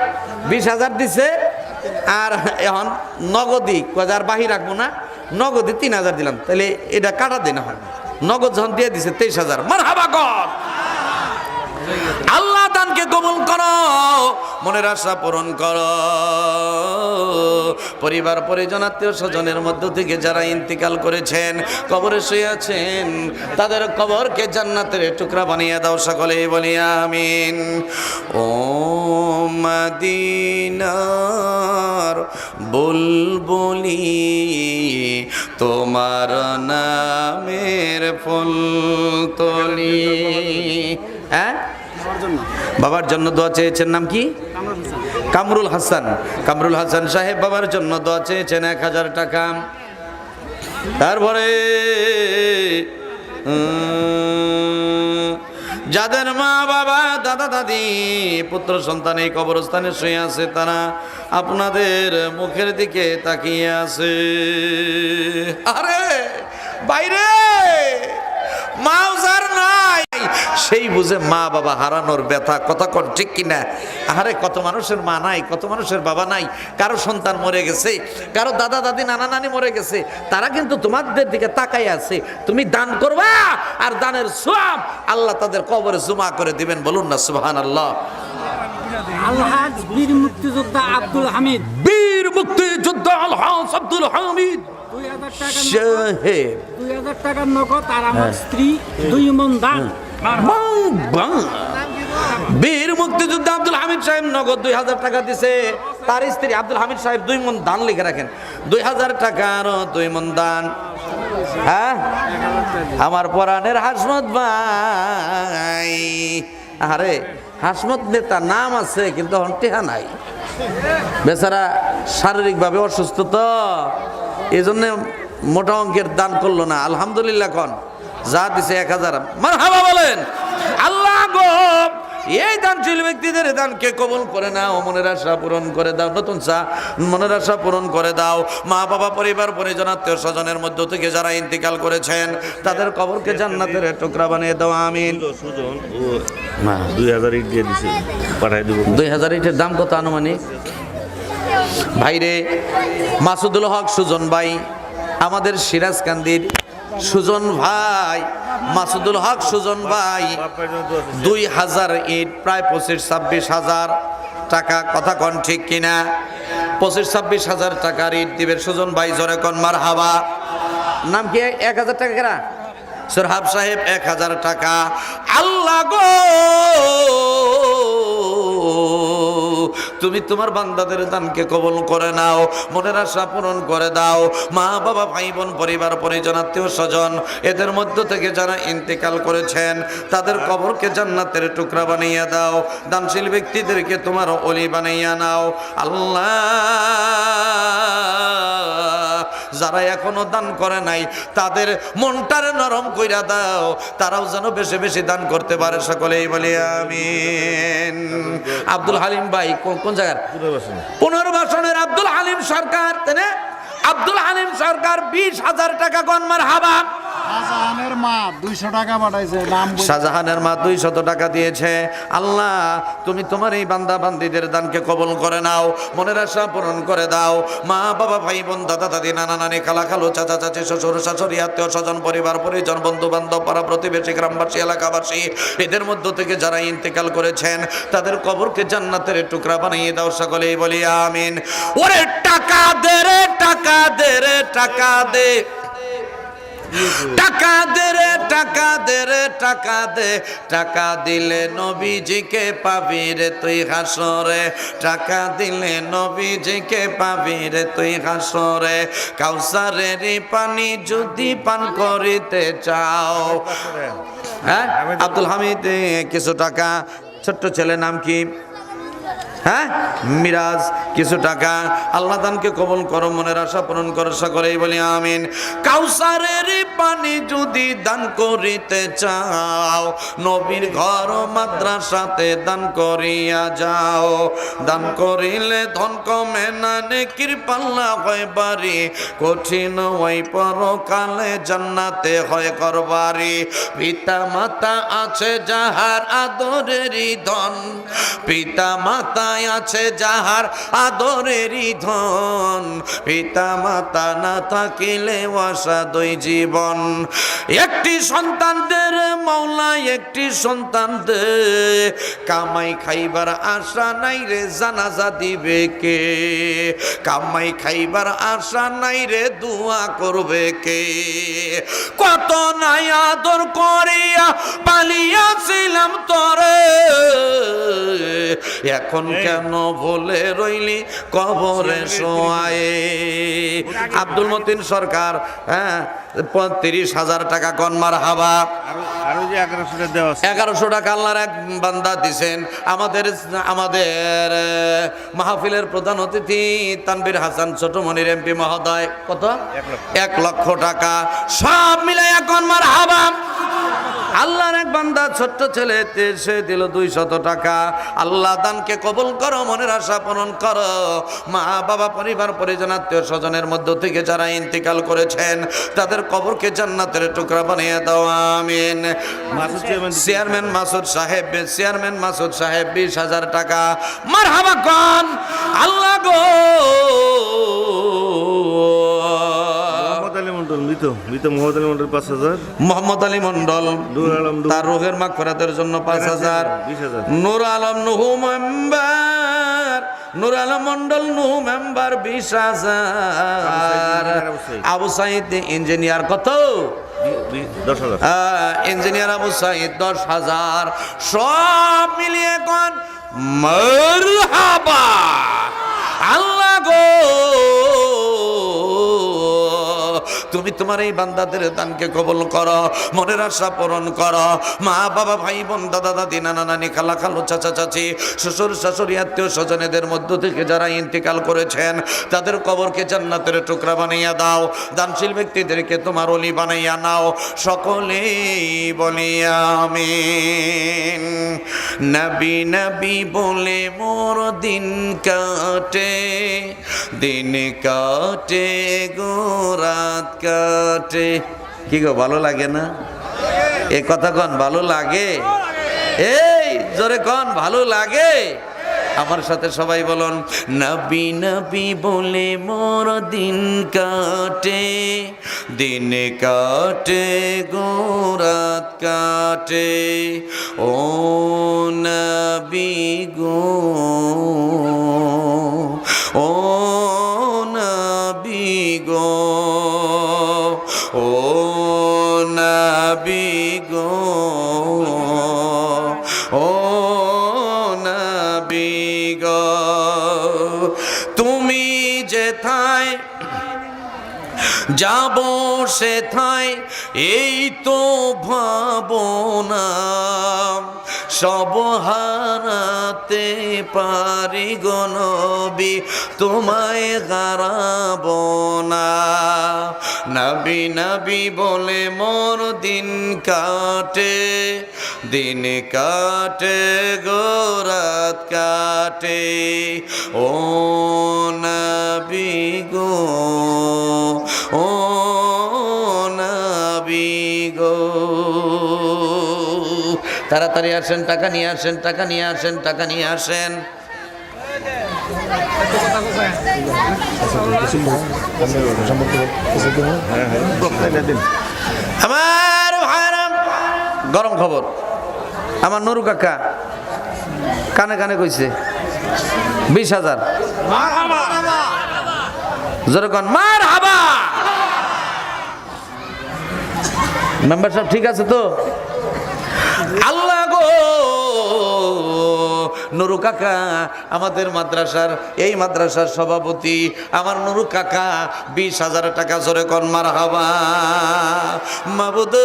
[SPEAKER 1] ২০,০০০ দিছে। আর এখন নগদি আর বাহি রাখবো না, নগদি ৩,০০০ দিলাম, তাহলে এটা কাটা দিন হয়। নগদ যখন দিয়ে দিছে ২৩,০০০। মারহাবা কর। আল্লাহ দানকে কবুল করো, মনের আশা পূরণ করো। পরিবার পরিজন, আত্মীয় স্বজনের মধ্য থেকে যারা ইন্তিকাল করেছেন, কবরে শুয়ে আছেন, তাদের কবরকে জান্নাতের টুকরা বানিয়ে দাও। সকলেই বলি আমিন। ও মদিনার বুলবুলি, তোমার নামের ফুল তলি। হ্যাঁ, বাবার জন্য দোয়া চেয়েছেন, নাম কি? কামরুল হাসান। কামরুল হাসান সাহেব বাবার জন্য দোয়া চেয়েছেন ১,০০০ টাকা। তারপরে যাদের মা বাবা, দাদা দাদি, পুত্র সন্তান এই কবরস্থানে শুয়ে আছে, তারা আপনাদের মুখের দিকে তাকিয়ে আছে। আরে বাইরে মাউজার নাই, সেই বুঝে মা বাবা হারানোর ব্যথা। কথা কন ঠিক কিনা? আরে কত মানুষের মা নাই, কত মানুষের বাবা নাই, কারো সন্তান মরে গেছে, কারো দাদা দাদি নানা নানি মরে গেছে, তারা কিন্তু তোমাদের দিকে তাকাই আছে। তুমি দান করবা, আর দানের সওয়াব আল্লাহ তাদের কবরে জমা করে দিবেন। বলুন না সুবহানাল্লাহ।
[SPEAKER 2] আলহাজ বীর মুক্তিযোদ্ধা আব্দুল হামিদ,
[SPEAKER 1] বীর মুক্তিযোদ্ধা আলহাজ আব্দুল হামিদ
[SPEAKER 2] ২,০০০ টাকা
[SPEAKER 1] সাহেব,
[SPEAKER 2] ২,০০০ টাকার নগদ, আর আমার স্ত্রী ২ মণ দান।
[SPEAKER 1] বীর মুক্তিযোদ্ধা আব্দুল হামিদ সাহেব নগদ ২,০০০ টাকা দিছে। তার স্ত্রী আব্দুল হামিদ সাহেব ২ মণ দান লিখে রাখেন। ২,০০০ টাকা আরো ২ মণ দান। হ্যাঁ, আমার পরাণের হাসমত ভাই। আরে হাসমত নেতা নাম আছে, কিন্তু টেহা নাই, বেচারা শারীরিকভাবে অসুস্থ, তো এই জন্য মোটা অঙ্কের দান করলো না। আলহামদুলিল্লাহ কন, যা দিছে ১,০০০। মারহাবা বলেন। আল্লাহ গো, এই দানশীল ব্যক্তিদের দানকে কবুল করে নাও, মনের আশা পূরণ করে দাও। নতুন মনের আশা পূরণ করে দাও। মা বাবা, পরিবার পরিজন, আত্মীয় স্বজনের মধ্য থেকে যারা ইন্তিকাল করেছেন তাদের কবরকে জান্নাতের টুকরা বানিয়ে দাও। আমিন।
[SPEAKER 6] ২,০০০ ইট দিয়ে দিছে, পাঠাই দেবো।
[SPEAKER 1] ২,০০০ ইটের দাম কত আনুমানিক? ভাইরে মাসুদুল হক সুজন ভাই, আমাদের সিরাজকান্দির সুজন ভাই, মাসুদুল হক সুজন ভাই ২,০০০ ইট, প্রায় ২৫-২৬,০০০। টাকা, কথা কন ঠিক কিনা? 25-26 টাকার ইট দিবে সুজন ভাই, জোরে কন মারহাবা। নাম কি? 1000 টাকা কেরা সোরহাব সাহেব, 1000 টাকা। আল্লাহ গো, তুমি তোমার বান্দাদের দানকে কবুল করে নাও, মনের আশা পূরণ করে দাও। মা বাবা, ভাই বোন, পরিবার পরিজন, আত্মীয় স্বজন, এদের মধ্য থেকে যারা ইন্তেকাল করেছেন তাদের কবরকে জান্নাতের টুকরা বানিয়ে দাও। দানশীল ব্যক্তিদেরকে তোমার ওলি বানাইয়া নাও আল্লাহ। যারা এখনো দান করে নাই তাদের মনটারে নরম কইরা দাও, তারাও যেন বেশি বেশি দান করতে পারে। সকলেই বলি আমিন। আব্দুল হালিম ভাই কোন জায়গার? পুনর্বাসনের আব্দুল হালিম সরকার, তাই না? আব্দুল হালিম সরকার 20,000 টাকা কোন মারহাবা।
[SPEAKER 2] শাহজাহানের মা 200 টাকা পাঠাইছে, নাম
[SPEAKER 1] শাহজাহানের মা 200 টাকা দিয়েছে। আল্লাহ, তুমি তোমার এই বান্দা বান্দীদের দানকে কবুল করে নাও, মনের আশা পূরণ করে দাও। মা বাবা, ভাই বোন, দাদা দাদি, নানা নানি, খালা খালু, চাচা চাচি, শ্বশুর শাশুড়ি, আত্মীয় স্বজন, পরিবার পরিজন, বন্ধু বান্ধব, পাড়া প্রতিবেশী, গ্রামবাসী, এলাকাবাসী, এদের মধ্য থেকে যারা ইন্তেকাল করেছেন তাদের কবরকে জান্নাতের টুকরা বানিয়ে দাও। সকলেই বলি আমিন। ওরে টাকা দে রে, টাকা দে রে, টাকা দে, টাকা দে রে, টাকা দে রে, টাকা দে, টাকা দিলে নবীজিকে পাবি রে তুই হাসরে, টাকা দিলে নবীজিকে পাবি রে তুই হাসরে। কাউসারের পানি যদি পান করিতে চাও। হ্যাঁ, আব্দুল হামিদ কিছু টাকা। ছোট্ট ছেলে নাম কি? হ্যাঁ, মিরাজ কিছু টাকা। আল্লাহ দানকে কবুল করো, মনের আশা পূরণ করো। সকলেই বলি আমিন। কাউসারের পানি যদি দান করিতে চাও, নবীর ঘর মাদ্রাসাতে দান করিয়া যাও। দান করিলে ধন কমে না, নেকির পাল্লা হয় বাড়ি, কঠিন ওই পরকালে জান্নাতে হয় করবারি। পিতা মাতা আছে যাহার আদরেরই ধন, পিতা মাতা আছে যাহার আদরেরই ধন, পিতা মাতা না থাকিলে অসাধুই জীবন। একটি সন্তানদের মাওলা একটি সন্তান দে, কামাই খাইবার আশা নাই রে জানাজা দিবে কে, কামাই খাইবার আশা নাই রে দোয়া করবে কে। কত নাই আদর করিয়া পালিয়াছিলাম তোরে, এখন কেন ভুলে রইলি কবরে শোয়ায়ে। আব্দুল মতিন সরকার, হ্যাঁ, 35,000 টাকা কোন মারহাবা।
[SPEAKER 6] আরো যে 1100 দেওয়া আছে,
[SPEAKER 1] 1100 টাকা আল্লাহর এক বান্দা দিছেন। আমাদের মাহফিলের প্রধান অতিথি তানভীর হাসান ছোটমনির এমপি মহোদয় কত? 1 লক্ষ টাকা। সব মিলাই এখন মারহাবা। আল্লাহর এক বান্দা ছোট্ট ছেলে সে দিল 200 টাকা। আল্লাহ দানকে কবুল করো, মনের আশা পূরণ করো। মা বাবা, পরিবার পরিজন, আত্মীয় স্বজনের মধ্য থেকে যারা ইন্তেকাল করেছেন তাদের কবরকে জান্নাতের টুকরা বানিয়ে দাও আমিন। চেয়ারম্যান মাসুদ সাহেব, চেয়ারম্যান মাসুদ সাহেব 20,000 টাকা। মারহাবা কোন আল্লাহ গো।
[SPEAKER 6] মৃত মোহাম্মদ আলী মন্ডল 5,000,
[SPEAKER 1] মোহাম্মদ আলী মন্ডল
[SPEAKER 6] নূর আলম
[SPEAKER 1] তার রোগের মাগফিরাতের জন্য 5,000।
[SPEAKER 6] 20,000,
[SPEAKER 1] নূর আলম নুহু মেম্বার, নূর আলম মন্ডল নুহু মেম্বার 20,000। আবু সাইদ ইঞ্জিনিয়ার কত?
[SPEAKER 6] 10,000,
[SPEAKER 1] ইঞ্জিনিয়ার আবু সাইদ 10,000। সব মিলিয়ে কোন মারহাবা। আল্লাহ গো, তুমি তোমার এই বান্দাদের দানকে কবুল করো, মনের আশা পূরণ করো। মা বাবা, ভাই বোন, দাদা দাদি, নানা নানি, খালা খালু, চাচা চাচি, শ্বশুর শাশুড়ি, আত্মীয় স্বজনেদের মধ্য থেকে যারা ইন্তেকাল করেছেন তাদের কবরকে জান্নাতের টুকরা বানাইয়া দাও। দানশীল ব্যক্তিদেরকে তোমার ওলি বানাইয়া নাও। সকলেই বলি আমিন। নবী নবী বলে মোর দিন কাটে, দিন কাটে গো রাত কাটে। কি গো, ভালো লাগে না? এ কথা কন ভালো লাগে? এই জোরে কন ভালো লাগে? আমার সাথে সবাই বলুন, নবী নবী বলে মোর দিন কাটে, দিন কাটে গো রাত কাটে, ও নবী গো, ও নবী গো, ও নবী গো, ও নবী গো, তুমি যেথায় যাব সেথায় এই তো ভাবনা, সব হারাতে পারি গো নবী, তোমায় হারাব না। নবী নবী বলে মোর দিন কাটে, দিন কাটে গো রাত কাটে, ও নবী গো, ও নবী গো। তাড়াতাড়ি আসেন, টাকা নিয়ে আসেন, টাকা নিয়ে আসেন, টাকা নিয়ে আসেন। আমার ভাইরাম, গরম খবর, আমার নুরু কাকা কানে কানে কইছে 20,000। যেরকম মার হাবা। মেম্বার সব ঠিক আছে তো? আল্লাহ গো, নুরু কাকা আমাদের মাদ্রাসার, এই মাদ্রাসার সভাপতি, আমার নুরু কাকা 20,000 টাকা জোরে কন মার হাবা। মাবুদ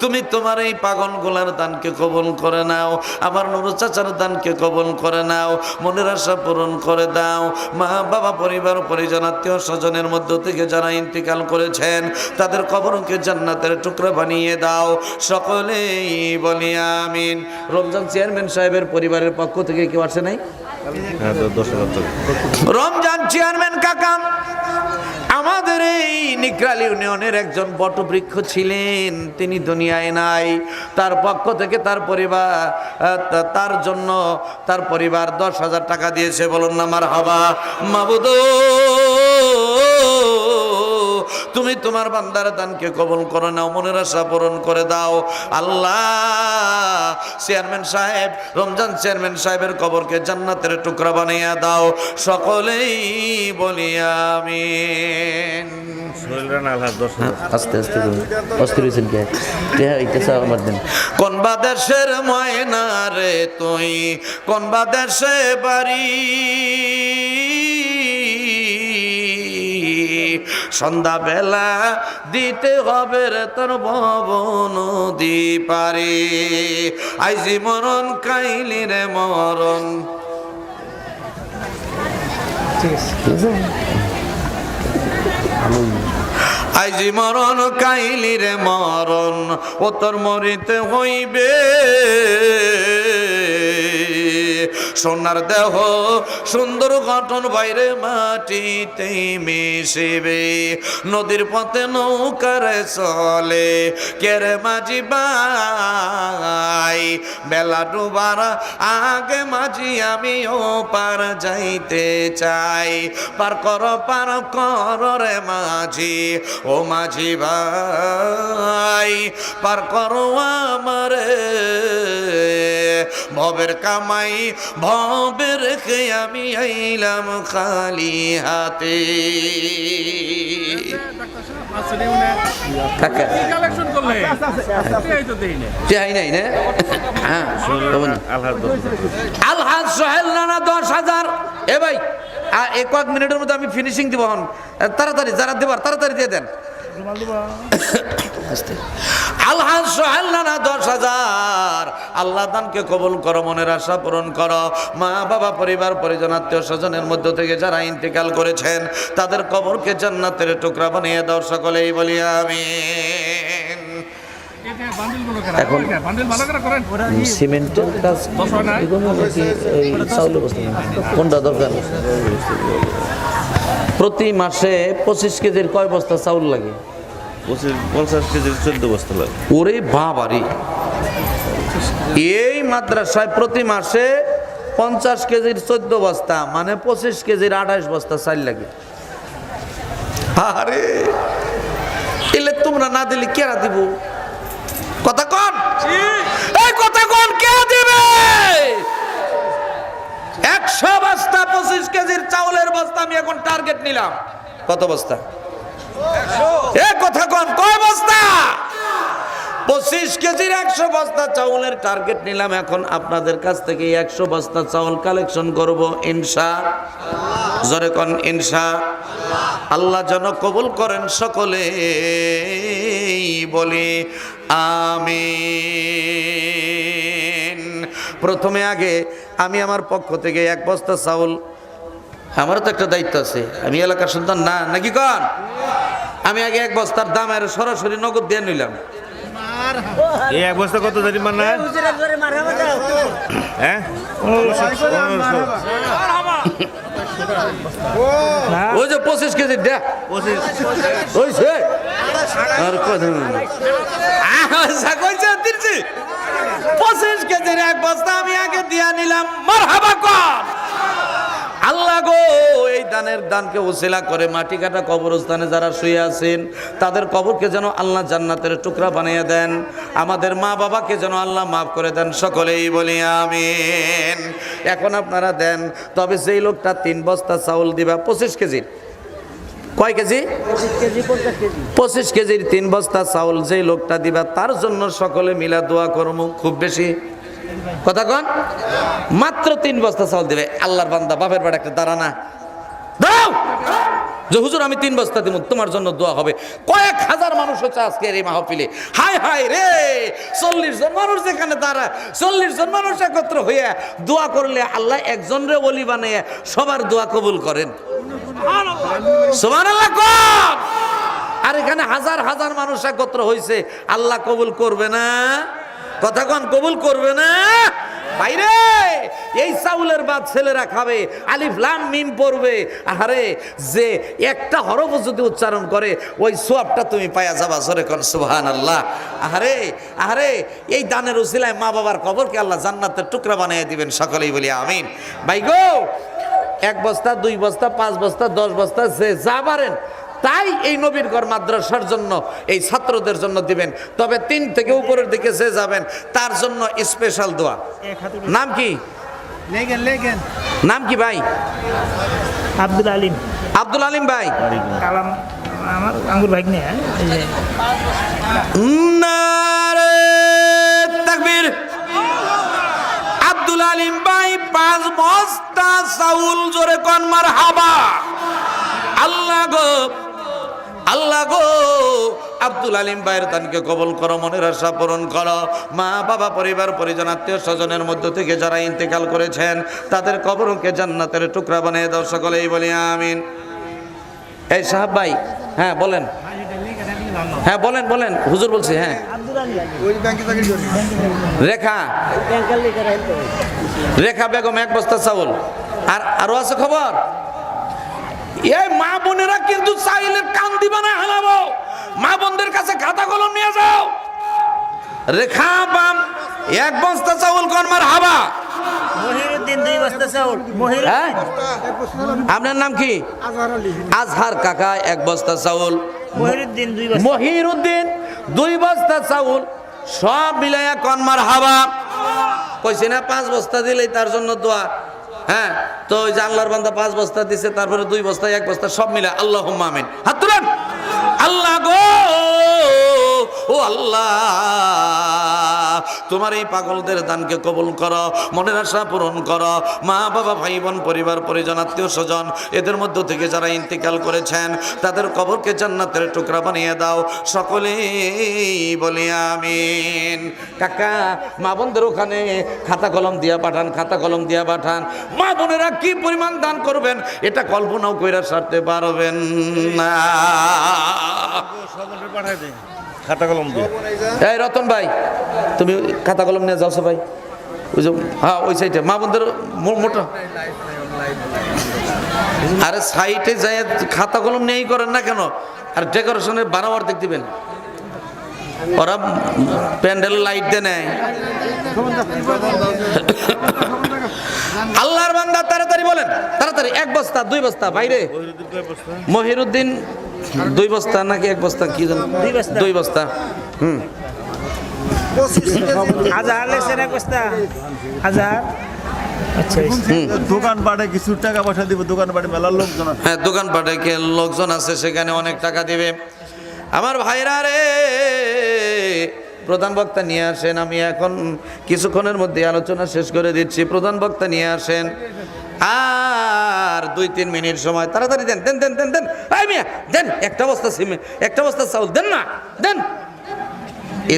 [SPEAKER 1] তুমি তোমার এই পাগল গোলার দানকে কবুল করে নাও, আমার নুরু চাচার দানকে কবুল করে নাও, মনের আশা পূরণ করে দাও। মা বাবা পরিবার পরিজন আত্মীয় স্বজনের মধ্য থেকে যারা ইন্তেকাল করেছেন তাদের কবরকে জান্নাতের টুকরা বানিয়ে দাও, সকলেই বলি আমিন। রমজান চেয়ারম্যান সাহেবের পরিবারের পক্ষ থেকে কেউ আসে নাই? রমজান চেয়ারম্যান কাকা আমাদের এই নিকরাল ইউনিয়নের একজন বটবৃক্ষ ছিলেন, তিনি দুনিয়ায় নাই। তার পক্ষ থেকে তার পরিবার, তার জন্য তার পরিবার 10,000 টাকা দিয়েছে। বলুন না মারহাবা। মাবুদ তুমি তোমার বান্দার দানকে কবুল করে নাও, মনের আশা পূরণ করে দাও। আল্লাহ চেয়ারম্যান সাহেব, রমজান চেয়ারম্যান সাহেবের কবরকে জান্নাতের টুকরা বানিয়ে দাও, সকলেই বলি আমিন। আস্তে আস্তে অস্থির হয়েছেন কে? আমার দিন কোন বা দেশের ময়না রে তুই, কোন বা দেশে বাড়ি, সন্ধ্যা বেলা দিতে হবে রে তোর ভব নদী পারে, আইজি মরণ কাইলি রে মরণ। আইজি মরণ কাইলি রে মরণ, ও তোর মরিতে হইবে, সোনার দেহ সুন্দর গঠন বাইরে মাটিতে মিশিবে, নদীর পথে নৌকারে চলে কেরে মাঝি ভাই, বেলা ডুবার আগে মাঝি আমিও পার যাইতে চাই, পার কর রে মাঝি, ও মাঝি ভাই পার করো আমারে, ভবের কামাই ভবে রেখে আমি আইলাম খালি হাতে। আলহাজ সোহেল রানা 10,000। এ ভাই এক মিনিটের মধ্যে আমি ফিনিশিং দিব, তাড়াতাড়ি যারা দেবার তাড়াতাড়ি দিয়ে দেন। আলহাজ সোহেল রানা 10,000। আল্লাহ দানকে কবুল করো, মনের আশা পূরণ করো। মা বাবা পরিবার পরিজন আত্মীয় স্বজনের মধ্য থেকে যারা ইন্তেকাল করেছেন তাদের কবরকে জান্নাতের টুকরা বানিয়ে দাও, সকলেই বলি আমিন। এখন সিমেন্টের কাজ কোনটা দরকার? প্রতি মাসে 25 কেজির কয় বস্তা চাউল লাগে?
[SPEAKER 6] 50 কেজির 14 বস্তা লাগে।
[SPEAKER 1] ওরে বাবারে, এই মাদ্রাসায় প্রতি মাসে 50 কেজির 14 বস্তা মানে 25 কেজির 28 বস্তা চাল লাগে। আরে এলে তোমরা না দিলে কেরা দিব? কথা কন, এই কথা কন, কে দিবে? 100 বস্তা 25 কেজির চাউলের বস্তা আমি এখন টার্গেট নিলাম। কত বস্তা? 100। এই কথা কন, কয় বস্তা? 25 কেজির 100 বস্তা চাউলের টার্গেট নিলাম। এখন আপনাদের কাছ থেকে 100 বস্তা চাউল কালেকশন করব ইনশাআল্লাহ। জোরে কোন ইনশাআল্লাহ। আল্লাহ যেন কবুল করেন সকলে বলি আমিন। প্রথমে আগে আমি আমার পক্ষ থেকে 1 বস্তা চাউল, আমারও তো একটা দায়িত্ব আছে, আমি এলাকার সন্তান না নাকি কন? আমি আগে 1 বস্তার দাম আর সরাসরি নগদ দিয়ে নিলাম।
[SPEAKER 6] এই এক বস্তা কত জানি মানে? হ্যাঁ, 1500।
[SPEAKER 1] ওই যে 25 কেজি দে, 25 কেজির 1 বস্তা আমি আগে দিয়া নিলাম। মারহাবা কর। আল্লাহ গো, এই দানের দানকে উসিলা করে মাটি কাটা কবরস্থানে যারা শুয়ে আছেন তাদের কবরকে যেন আল্লাহ জান্নাতের টুকরা বানিয়ে দেন। আমাদের মা বাবাকে যেন আল্লাহ মাফ করে দেন। সকলেই বলি আমিন। এখন আপনারা দেন, তবে যেই লোকটা 3 বস্তা চাউল দিবা 25 কেজির, কয় কেজি? 25 কেজির 3 বস্তা চাউল যেই লোকটা দিবা তার জন্য সকলে মিলা দোয়া করবো। খুব বেশি কথা কন, মাত্র 3 বস্তা চাউল দিবে। আল্লাহর বান্দা বাপের বাড়ি একটা দাঁড়ানা দাও যে হুজুর আমি 3 বস্তা দিব, তোমার জন্য দোয়া হবে। কয়েক হাজার মানুষ হচ্ছে আজকের এই মাহফিলে। হাই হাই রে, 40 জন মানুষ যেখানে দাঁড়ায়, 40 জন মানুষ একত্র হইয়া দোয়া করলে আল্লাহ একজনরে ওলি বানিয়ে সবার দোয়া কবুল করেন। সুবহানাল্লাহ কোন। আর এখানে হাজার হাজার মানুষ একত্র হইছে, আল্লাহ কবুল করবে না? কথা কন, কবুল করবে না? বাইরে এই চাউলের ভাত ছেলেরা খাবে, আলিফ লাম মিম পড়বে। আরে যে একটা হরফ যদি উচ্চারণ করে ওই সওয়াবটা তুমি পায়া যাবা। জোরে কোন সুবহানাল্লাহ। আরে আরে এই দানের উসিলায় মা বাবার কবরকে আল্লাহ জান্নাতের টুকরা বানিয়ে দিবেন। সকলেই বলি আমিন। ভাই গো, 1 বস্তা 2 বস্তা 5 বস্তা 10 বস্তা যে যা পারেন তাই এই নবীর ঘর মাদ্রাসার জন্য এই ছাত্রদের জন্য দিবেন। তবে 3 থেকে উপরের দিকে যে যাবেন তার জন্য স্পেশাল দোয়া। নাম কি? নাম কি ভাই?
[SPEAKER 7] আব্দুল আলিম।
[SPEAKER 1] আব্দুল আলিম ভাই,
[SPEAKER 7] কালাম আমার আঙ্গুর ভাই নিয়ে
[SPEAKER 1] নারে তাকবীর। আব্দুল আলিম ভাই 5 বস্তা চাউল, জোরে কোন মারহাবা। আল্লাহ গো, আল্লাহ গো, আব্দুল আলিম ভাইয়ের দানকে কবুল করো, মনের আশা পূরণ করো। মা বাবা পরিবার পরিজন আত্মীয় স্বজনের মধ্য থেকে যারা ইন্তেকাল করেছেন তাদের কবরকে জান্নাতের টুকরা বানিয়ে দাও। সকলেই বলি আমিন। এই সাহাব ভাই, হ্যাঁ বলেন, হ্যাঁ বলেন বলেন, হুজুর বলছি। হ্যাঁ, রেখা রেখা বেগম 1 বস্তা চাউল। আর আরো আছে খবর? এই মা বোনেরা কিন্তু চাইলে কান দিবা না, হালাবো। মা বোনদের কাছে খাতা কলম নিয়ে যাও। রেখা বাম 1 বস্তা চাউল কোন মারহাবা।
[SPEAKER 3] মহিরুদ্দিন 2 বস্তা চাউল।
[SPEAKER 1] হ্যাঁ, আপনার নাম কি? আজহার কাকা 1 বস্তা চাউল।
[SPEAKER 3] মহিরুদ্দিন 2 বস্তা।
[SPEAKER 1] মহিরুদ্দিন 2 বস্তা চাউল। সব মিলাইয়া কোন মারহাবা। কইছে না 5 বস্তা দিলেই তার জন্য দোয়া। হ্যাঁ, তো ওই যে আল্লাহর বান্দা 5 বস্তা দিছে, তারপরে 2 বস্তা 1 বস্তা সব মিলে আল্লাহুম্মা আমিন। হাত তুলেন। আল্লাহ গো, ও আল্লাহ, তোমার এই পাগলদের দানকে কবুল করো, মনের আশা পূরণ করো। মা বাবা ভাই বোন পরিবার পরিজন আত্মীয় স্বজন এদের মধ্য থেকে যারা ইন্তেকাল করেছেন তাদের কবরকে জান্নাতের টুকরা বানিয়ে দাও। সকলেই বলি আমিন। কাকা, মা বোনদের ওখানে খাতা কলম দিয়া পাঠান, খাতা কলম দিয়া পাঠান। মা বোনেরা কি পরিমাণ দান করবেন এটা কল্পনাও কইরা সারতে পারবেন না।
[SPEAKER 6] খাতা কলম দিয়ে।
[SPEAKER 1] এই রতন ভাই, তুমি খাতা কলম নিয়ে যাও ভাই। ওই যে হ্যাঁ ওই সাইডে মা বোনদের মোটা। আরে সাইডে যাই খাতা কলম নিয়েই করেন না কেন? আর ডেকোরেশনের বানাবার দেখ দিবেন। ওরা প্যান্ডেল লাইট দেয় নেয়। আল্লাহর বান্দা তাড়াতাড়ি বলেন, তাড়াতাড়ি। 1 বস্তা 2 বস্তা বাইরে মহিরুদ্দিন 2 বস্তা নাকি 1 বস্তা কি জানো? 2 বস্তা।
[SPEAKER 7] হাজার লেগছেন এক বস্তা হাজার। আচ্ছা
[SPEAKER 6] দোকানপাটে কিছু টাকা পয়সা দিব, দোকানপাটে মেলার লোকজন আছে।
[SPEAKER 1] হ্যাঁ, দোকানপাটে কে লোকজন আছে, সেখানে অনেক টাকা দিবে। আমার ভাইরা রে, প্রধান বক্তা নিয়ে আসেন। আমি এখন কিছুক্ষণের মধ্যে আলোচনা শেষ করে দিচ্ছি। প্রধান বক্তা নিয়ে আসেন। আর 2-3 মিনিট সময়, তাড়াতাড়ি দেন দেন দেন দেন দেন। এই মিয়া দেন, একটা বস্তা সিমেন্ট, একটা বস্তা চাউল দেন না, দেন।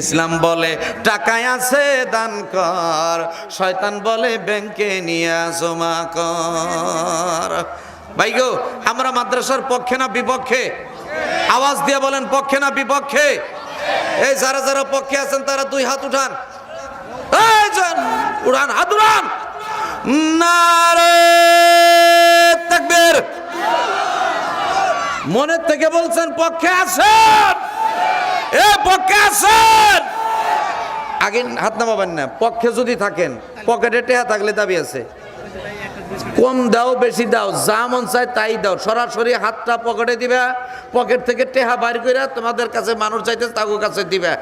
[SPEAKER 1] ইসলাম বলে টাকায় আছে দান কর, শয়তান বলে ব্যাংকে নিয়ে জমা কর। ভাই গো, আমরা মাদ্রাসার পক্ষে না বিপক্ষে? আওয়াজ দিয়ে বলেন, পক্ষে না বিপক্ষে? এই যারা যারা পক্ষে আছেন তারা 2 হাত উঠান। এই যান, উড়ান, হাত উড়ান। নারে তাকবীর। মনের থেকে বলছেন পক্ষে আছেন? এ পক্ষে আছেন? আগে হাত নামাবেন না। পক্ষে যদি থাকেন, পকেটে টেহা থাকলে দাবি আছে। কম দাও বেশি দাও, যা মন চায় তাই দাও, সরাসরি হাতটা পকেটে দিবা, পকেট থেকে টেহা বাইর করে তোমাদের কাছে মানুষ চাইতে তাও কাছে দিবা।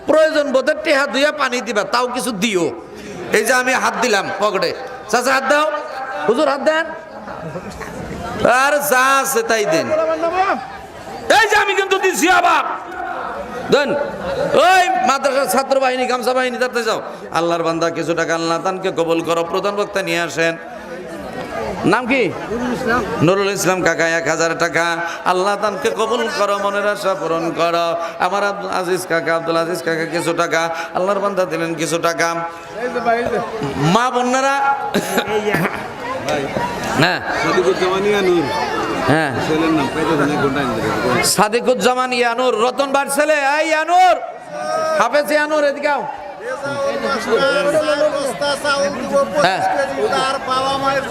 [SPEAKER 1] প্রয়োজন বোধে টেহা দুইয়া পানি দিবা, তাও কিছু দিও। এই যে আমি হাত দিলাম পকেটে, চাচা হাত দাও, হুজুর হাত দেন, আর যা আছে তাই দেন। এই যে আমি কিন্তু দিচ্ছি আবার দেন। ওই মাদ্রাসার ছাত্র বাহিনী, গামছা বাহিনী, তাতে যাও। আল্লাহর বান্দা কিছু টাকা আল্লাহ দানকে কবুল করো। প্রধান বক্তা নিয়ে আসেন। নাম কি? নুরুল ইসলাম কাকা, 1000 টাকা। আল্লাহ দানকে কবুল করো, মনের আশা পূরণ করো। আমার আব্দুল আজিজ কাকা, আব্দুল আজিজ কাকা কিছু টাকা, আল্লাহর বান্দা দিলেন কিছু টাকা। মা বোনেরা, হ্যাঁ হ্যাঁ, সাদিকুজ্জামান ইয়ানুর, রতনবার ছেলে। এই ইয়ানুর, হাফেজ ইয়ানুর, এদিকে আও। হ্যাঁ,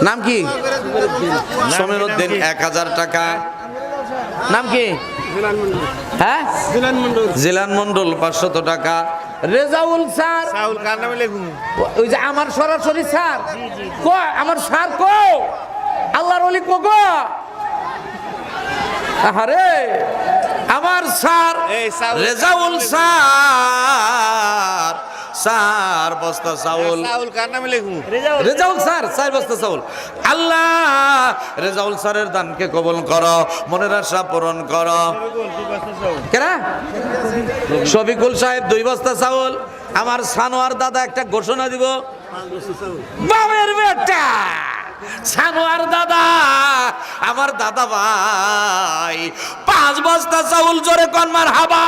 [SPEAKER 1] নাম কি? সমীর উদ্দিন, 1000 টাকা। নাম কি? হ্যাঁ, জিলান মন্ডল, 500 টাকা। রেজাউল স্যার,
[SPEAKER 6] চাউল কার নামে লেখুন?
[SPEAKER 1] ওই যে আমার সরাসরি স্যার কো, আমার স্যার কো, আল্লাহর ওলি কো গো। আরে আমার স্যার রেজাউল স্যার, 4 বস্তা চাউল।
[SPEAKER 6] চাউল কার নামে লেখুন?
[SPEAKER 1] রেজাউল স্যার 4 বস্তা চাউল। আল্লাহ রেজাউল স্যারের দানকে কবুল করো, মনের আশা পূরণ করো। কেনা শফিকুল সাহেব 2 বস্তা চাউল। আমার সানোয়ার দাদা একটা ঘোষণা দিব, বাবের বেটা সানোয়ার দাদা, আমার দাদা ভাই 5 বস্তা চাউল। জোরে কন মারহাবা।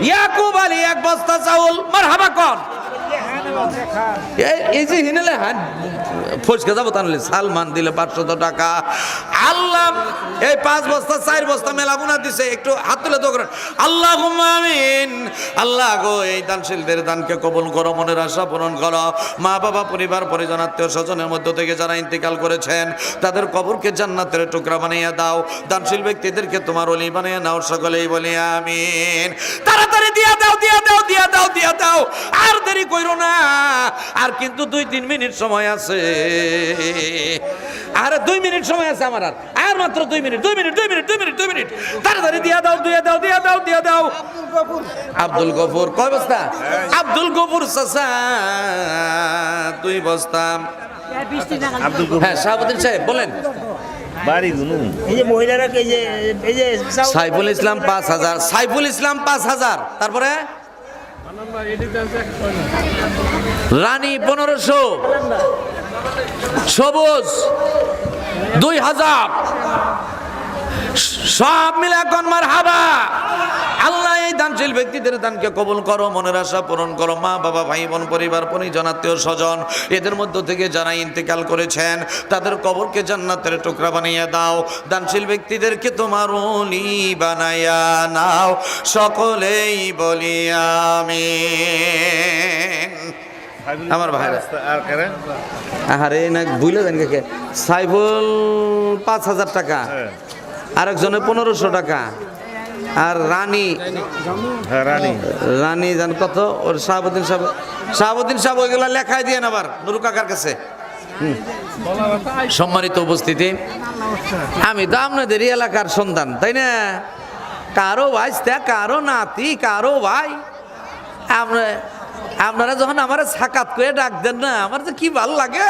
[SPEAKER 1] ইয়াকুব আলী 1 বস্তা চাউল, মারহাবা কন। এই যে হিনেলে হাত ফসকে যাবো, তাহলে সালমান দিলে 500 টাকা। আল্লাহ এই 5 বস্তা 4 বস্তা মেলা গুনা দিছে, একটু হাত তুলে দোয়া করেন। আল্লাহুম্মা আমিন। আল্লাহ গো, এই দানশীলদের দানকে কবুল করো, মনের আশা পূরণ করো। মা বাবা, পরিবার পরিজন, আত্মীয় স্বজনের মধ্য থেকে যারা ইন্তেকাল করেছেন, তাদের কবরকে জান্নাতের টুকরা বানিয়ে দাও। দানশীল ব্যক্তিদেরকে তোমার ওলি বানিয়ে নাও, সকলেই বলি আমিন। তাড়াতাড়ি দিয়া দাও, দিয়া দাও, দিয়া দাও, দিয়া দাও, আর দেরি কইরো না। আর কিন্তু 2-3 মিনিট সময় আছে। আরে 2 মিনিট সময় আছে আমার, আর মাত্র 2 minute, 2 minute, 2 minute, 2 minute, 2 minute. তাড়াতাড়ি দিয়া দাও, দিয়া দাও, দিয়া দাও, দিয়া দাও। আব্দুল গফুর কয় বস্তা? আব্দুল গফুর চাচা 2 বস্তা। হ্যাঁ, শাহাবুদ্দিন সাহেব বলেন।
[SPEAKER 6] বাড়ি গুনু।
[SPEAKER 7] এই যে মহিলারা, এই যে
[SPEAKER 1] সাইফুল ইসলাম 5000, সাইফুল ইসলাম 5000। তারপরে রানী 1500, সবুজ 2000, সব মিলে এখন মারহাবা। আল্লাহ এই দানশীল ব্যক্তিদের দানকে কবুল করো, মনের আশা পূরণ করো। মা বাবা, ভাই বোন, পরিবার পরিজন, আত্মীয় স্বজন, এদের মধ্য থেকে যারা ইন্তেকাল করেছেন, তাদের কবরকে জান্নাতের টুকরা বানিয়ে দাও। দানশীল ব্যক্তিদেরকে তোমার ওলি বানাইয়া নাও, সকলেই বলি আমিন। আমার ভাইরা,
[SPEAKER 6] আর কারে?
[SPEAKER 1] আরে না ভুলে যান কে? সাইফুল 5000 টাকা, আরেকজনের 1500 টাকা, আর রানী
[SPEAKER 6] হ্যাঁ রানী
[SPEAKER 1] রানী জান কত ওর শাহাবুদ্দিন সাহেব ওইগুলা লেখাই দিয়ে আবার নুরু কাকার কাছে। সম্মানিত উপস্থিতি, আমি তো আপনাদেরই এলাকার সন্তান, তাই না? কারো ভাইস্তা, কারো নাতি, কারো ভাই। আপনারা যখন আমার সাকাত করে ডাক দেন না, আমার তো কি ভালো লাগে।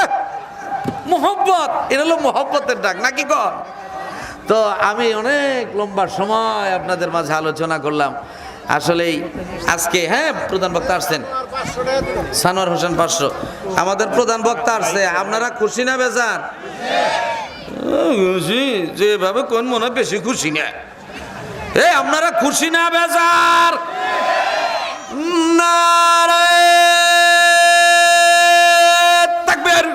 [SPEAKER 1] মোহব্বত, এটা হলো মোহব্বতের ডাক নাকি কর? তো আমি অনেক লম্বা সময় আপনাদের মাঝে আলোচনা করলাম। আসলেই আজকে হ্যাঁ প্রধান বক্তা আসছেন সানোয়ার হোসেন 500, আমাদের প্রধান বক্তা আসছে। আপনারা খুশি না বেজার? খুশি, যেভাবে কোন মনে হয় বেশি খুশি না। আপনারা খুশি না বেজার? নারায়ে তাকবীর,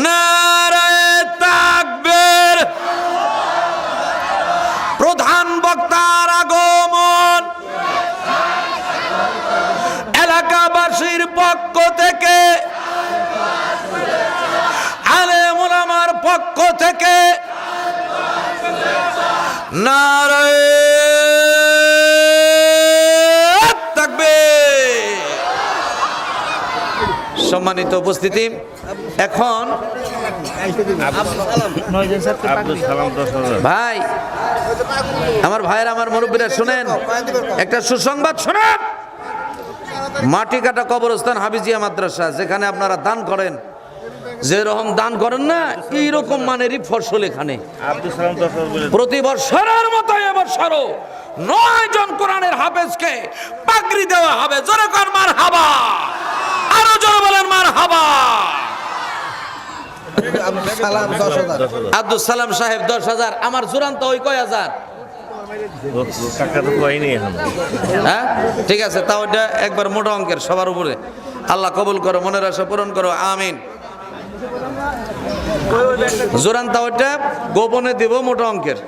[SPEAKER 1] নারায়ে তাকবীর। প্রধান বক্তার আগমন এলাকাবাসীর পক্ষ থেকে, আলেম ওলামার পক্ষ থেকে নারায়ে তাকবীর। সম্মানিত উপস্থিতি, এখন
[SPEAKER 6] আব্দুল সালাম 10,000
[SPEAKER 1] ভাই, আমার ভাইয়ের, আমার মুরব্বীরা শুনেন, একটা সুসংবাদ শুনেন। মাটি কাটা কবরস্থান হাফিজিয়া মাদ্রাসা, যেখানে আপনারা দান করেন, যেরকম দান করেন না এইরকম মানেরই ফসল এখানে।
[SPEAKER 6] আব্দুল সালাম 10,000 বলে
[SPEAKER 1] প্রতি বছরের মতো এবছরও 9 জন কোরআনের হাফেজকে পাগড়ি দেওয়া হবে। জোরে কর মারহাবা, আরো জোরে বলেন মারহাবা। আব্দুল সালাম সাহেব 10,000, আমার চূড়ান্ত ওই কয় হাজার?
[SPEAKER 6] কাকা তো পাইনি এখন।
[SPEAKER 1] হ্যাঁ ঠিক আছে, তাও এটা একবার মোটা অঙ্কের সবার উপরে। আল্লাহ কবুল করো, মনের আশা পূরণ করো, আমিন। জোরান তাও এটা গোপনে দিব মোটা অঙ্কের।